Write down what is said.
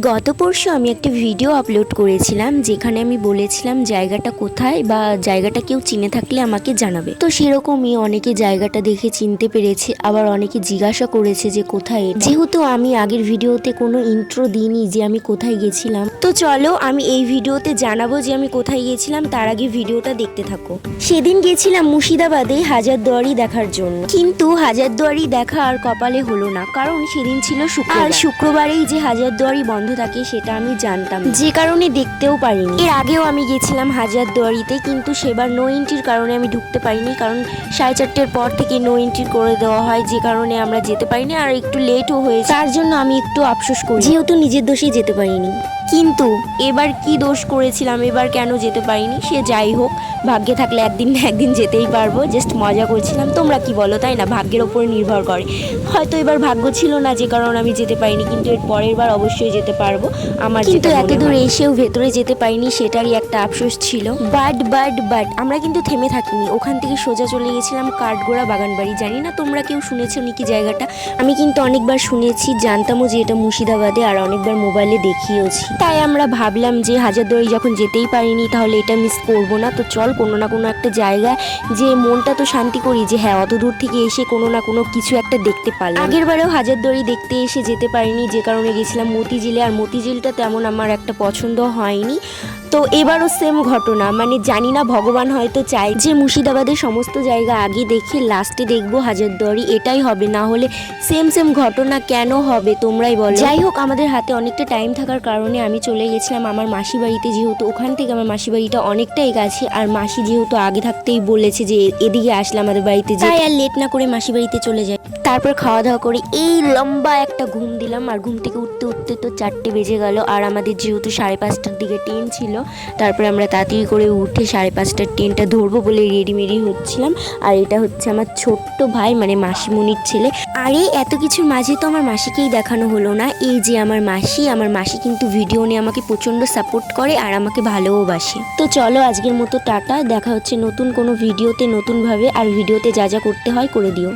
গত পরশু আমি একটা ভিডিও আপলোড করেছিলাম যেখানে আমি বলেছিলাম জায়গাটা কোথায় বা জায়গাটা কেউ চিনে থাকলে আমাকে জানাবে। তো সেরকমই অনেকে জায়গাটা দেখে চিনতে পেরেছে, আবার অনেকে জিজ্ঞাসা করেছে যে কোথায়। যেহেতু আমি আগের ভিডিওতে কোনো ইন্ট্রো দিইনি যে আমি কোথায় গেছিলাম, তো চলো আমি এই ভিডিওতে জানাবো যে আমি কোথায় গেছিলাম। তার আগে ভিডিওটা দেখতে থাকো। সেদিন গেছিলাম মুর্শিদাবাদে হাজারদুয়ারি দেখার জন্য, কিন্তু হাজারদুয়ারি দেখা আর কপালে হলো না, কারণ সেদিন ছিল শুক্রবার। আর শুক্রবারেই যে হাজারদুয়ারি বন্ধ থাকে সেটা আমি জানতাম, যে কারণে দেখতেও পারিনি। এর আগেও আমি গেছিলাম হাজারদুয়ারিতে, কিন্তু সেবার নো এন্ট্রির কারণে আমি ঢুকতে পারিনি, কারণ 4:30-র পর থেকে নো এন্ট্রি করে দেওয়া হয়, যে কারণে আমরা যেতে পারিনি। আর একটু লেটও হয়েছে, তার জন্য আমি একটু আফসোস করি, যেহেতু নিজের দোষেই যেতে পারিনি। কিন্তু এবার কি দোষ করেছিলাম, এবার কেন যেতে পারিনি, সে যাই হোক, ভাগ্যে থাকলে একদিন না একদিন যেতেই পারবো। জাস্ট মজা করছিলাম, তোমরা কি বলো, তাই না? ভাগ্যের ওপর নির্ভর করে। হয়তো এবার ভাগ্য ছিল না যে কারণে আমি যেতে পারিনি, কিন্তু এর পরের বার অবশ্যই যেতে পারবো। আমার কিন্তু এত দূর এসেও ভেতরে যেতে পারিনি, সেটারই একটা আফসোস ছিল। বাট আমরা কিন্তু থেমে থাকিনি, ওখান থেকে সোজা চলে গেছিলাম কাঠগোড়া বাগানবাড়ি। জানি না তোমরা কেউ শুনেছো নাকি জায়গাটা, আমি কিন্তু অনেকবার শুনেছি, জানতামও যে এটা মুর্শিদাবাদে, আর অনেকবার মোবাইলে দেখিয়েওছি। তাই আমরা ভাবলাম যে হাজারদুয়ারি যখন যেতেই পারিনি তাহলে এটা মিস করবো না, তো চল কোনো না কোনো একটা জায়গায় যে মনটা তো শান্তি করি, যে হ্যাঁ অত দূর থেকে এসে কোনো না কোনো কিছু একটা দেখতে পারলাম। আগের বারেও হাজারদুয়ারি দেখতে এসে যেতে পারিনি, যে কারণে গেছিলাম মতিঝিলে, আর মতিঝিলটা তেমন আমার একটা পছন্দ হয়নি। তো এবারও সেম ঘটনা, মানে জানি না, ভগবান হয়তো চাই যে মুর্শিদাবাদের সমস্ত জায়গা আগে দেখে লাস্টে দেখবো হাজারদুয়ারি, এটাই হবে। না হলে সেম ঘটনা কেন হবে তোমরাই বলো। যাই হোক, আমাদের হাতে অনেকটা টাইম থাকার কারণে আমি চলে গেছিলাম আমার মাসি বাড়িতে, যেহেতু ওখান থেকে আমার মাসি বাড়িটা অনেকটাই কাছে। আর মাসি যেহেতু আগে থাকতেই বলেছে যে এদিকে আসলে আমাদের বাড়িতে, যাই আর লেট না করে মাসি বাড়িতে চলে যায়। তারপর খাওয়া দাওয়া করে এই লম্বা একটা ঘুম দিলাম, আর ঘুম থেকে উঠতে উঠতে তো 4টে বেজে গেল। আর আমাদের যেহেতু 5:30টার দিকে ট্রেন ছিল, তারপরে আমরা তাড়াতাড়ি করে উঠে 5:30টার ট্রেনটা ধরবো বলে রেডি হচ্ছিলাম। আর এটা হচ্ছে আমার ছোট্ট ভাই, মানে মাসিমণির ছেলে। আরে এত কিছুর মাঝে তো আমার মাসিকেই দেখানো হলো না, এই যে আমার মাসি কিন্তু ভিডিও নিয়ে আমাকে প্রচণ্ড সাপোর্ট করে আর আমাকে ভালোবাসে। তো চলো আজকের মতো টাটা, দেখা হচ্ছে নতুন কোনো ভিডিওতে নতুনভাবে। আর ভিডিওতে যা যা করতে হয় করে দিও।